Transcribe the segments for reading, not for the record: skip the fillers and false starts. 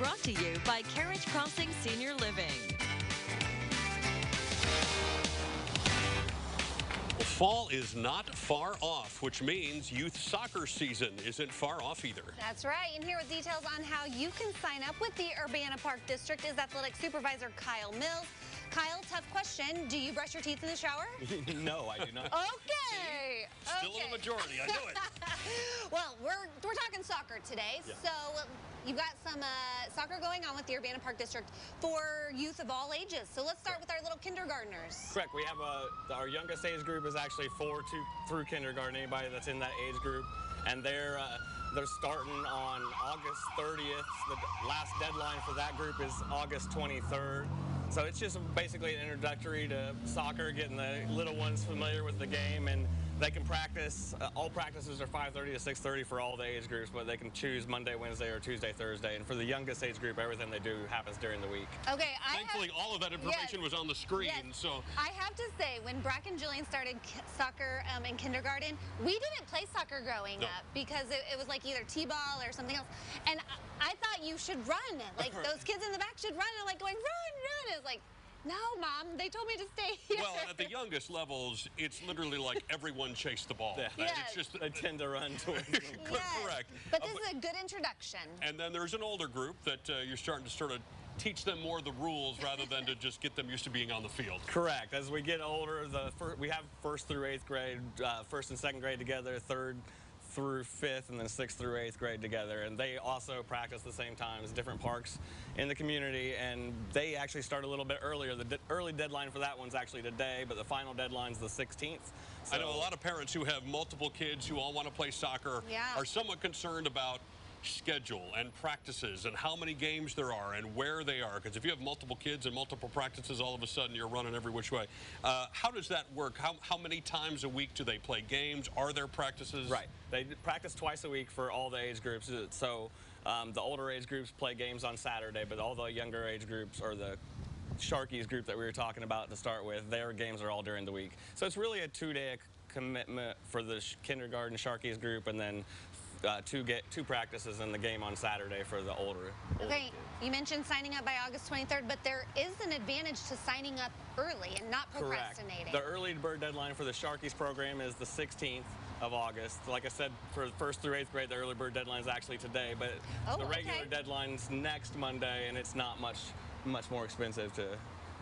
brought to you by Carriage Crossing Senior Living. Well, fall is not far off, which means youth soccer season isn't far off either. That's right. And here with details on how you can sign up with the Urbana Park District is Athletic Supervisor Kyle Mills. Kyle, tough question. Do you brush your teeth in the shower? No, I do not. Okay. Still in the majority. I knew it. Well, we're talking soccer today. Yeah. So you've got some soccer going on with the Urbana Park District for youth of all ages. So let's start with our little kindergartners. Correct. We have our youngest age group is actually 4 through kindergarten. Anybody that's in that age group, and they're starting on August 30th. The last deadline for that group is August 23rd. So it's just basically an introductory to soccer, getting the little ones familiar with the game, and they can practice. All practices are 5:30 to 6:30 for all the age groups, but they can choose Monday, Wednesday, or Tuesday, Thursday. And for the youngest age group, everything they do happens during the week. Okay. Thankfully, all of that information was on the screen. Yes. So I have to say, when Brock and Jillian started soccer in kindergarten, we didn't play soccer growing up because it was like either t-ball or something else. And I thought you should run. Like those kids in the back should run, and like going, run, run. It's like, no, Mom, they told me to stay here. Well, at the youngest levels, it's literally like everyone chased the ball. Yeah. Right? Yes. It's just They tend to run towards Yes. correct. But this is a good introduction. And then there's an older group that you're starting to sort of teach them more of the rules rather than to just get them used to being on the field. Correct. As we get older, we have 1st through 8th grade, 1st and 2nd grade together, 3rd through 5th, and then 6th through 8th grade together. And they also practice the same times, different parks in the community, and they actually start a little bit earlier. The early deadline for that one's actually today, but the final deadline's the 16th. So, I know a lot of parents who have multiple kids who all want to play soccer are somewhat concerned about schedule and practices and how many games there are and where they are, because if you have multiple kids and multiple practices, all of a sudden you're running every which way. How does that work? How many times a week do they play games? Are there practices? Right. They practice twice a week for all the age groups. So the older age groups play games on Saturday, but all the younger age groups, or the Sharkies group that we were talking about to start with, their games are all during the week. So it's really a 2-day commitment for the kindergarten Sharkies group, and then two practices and the game on Saturday for the older Okay, kids. you mentioned signing up by August 23rd, but there is an advantage to signing up early and not procrastinating. Correct. The early bird deadline for the Sharkies program is the 16th of August. Like I said, for 1st through 8th grade, the early bird deadline is actually today, but the regular deadline's next Monday, and it's not much more expensive to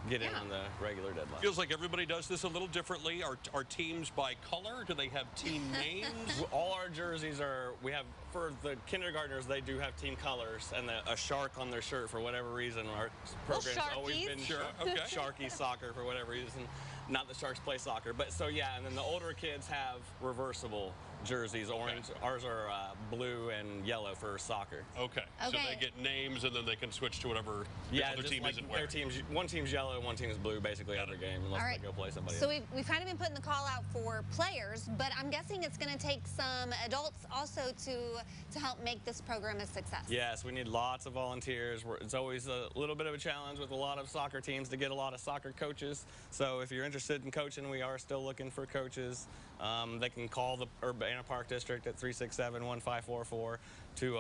get in on the regular deadline. Feels like everybody does this a little differently. Are teams by color? Do they have team names? All our jerseys for the kindergartners, they do have team colors and a shark on their shirt for whatever reason. Our program's always been Sharky soccer for whatever reason. Not that Sharks play soccer, but so yeah, and then the older kids have reversible jerseys, orange. Ours are blue and yellow for soccer. Okay. So they get names, and then they can switch to whatever the other team isn't wearing. One team's yellow and one team's blue basically every game, unless they go play somebody else. So else. we've kind of been putting the call out for players, but I'm guessing it's going to take some adults also to help make this program a success. Yes, we need lots of volunteers. It's always a little bit of a challenge with a lot of soccer teams to get a lot of soccer coaches. So if you're interested in coaching, we are still looking for coaches. They can call the Urbana Park District at 367-1544 to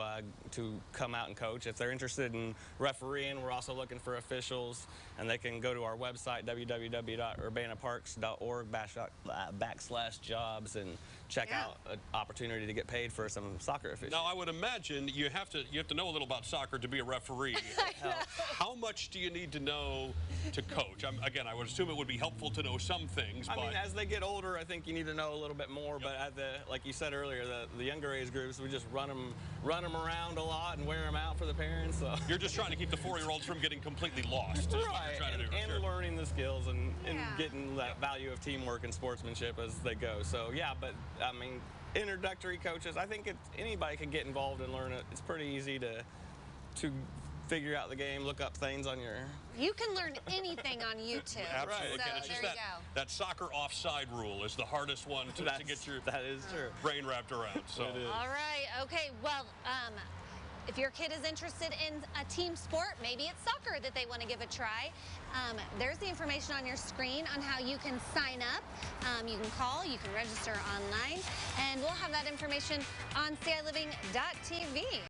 come out and coach. If they're interested in refereeing, we're also looking for officials, and they can go to our website, www.urbanaparks.org/jobs, and check out an opportunity to get paid for some soccer officials. Now, I would imagine you have to know a little about soccer to be a referee. How much do you need to know to coach? Again, I would assume it would be helpful to know some things. I mean, as they get older, I think you need to know a little bit more. But like you said earlier, the younger age groups, we just run them around a lot and wear them out for the parents. So you're just trying to keep the 4-year-olds from getting completely lost. Right, and learning the skills and getting that value of teamwork and sportsmanship as they go. So yeah, but I mean, introductory coaches, I think anybody can get involved and learn it. It's pretty easy to figure out the game, look up things on your... You can learn anything on YouTube. Absolutely. So it's just there you go. That soccer offside rule is the hardest one to get your brain wrapped around. So. All right. Okay. Well, if your kid is interested in a team sport, maybe it's soccer that they want to give a try, there's the information on your screen on how you can sign up. You can call, you can register online, and we'll have that information on CILiving.tv.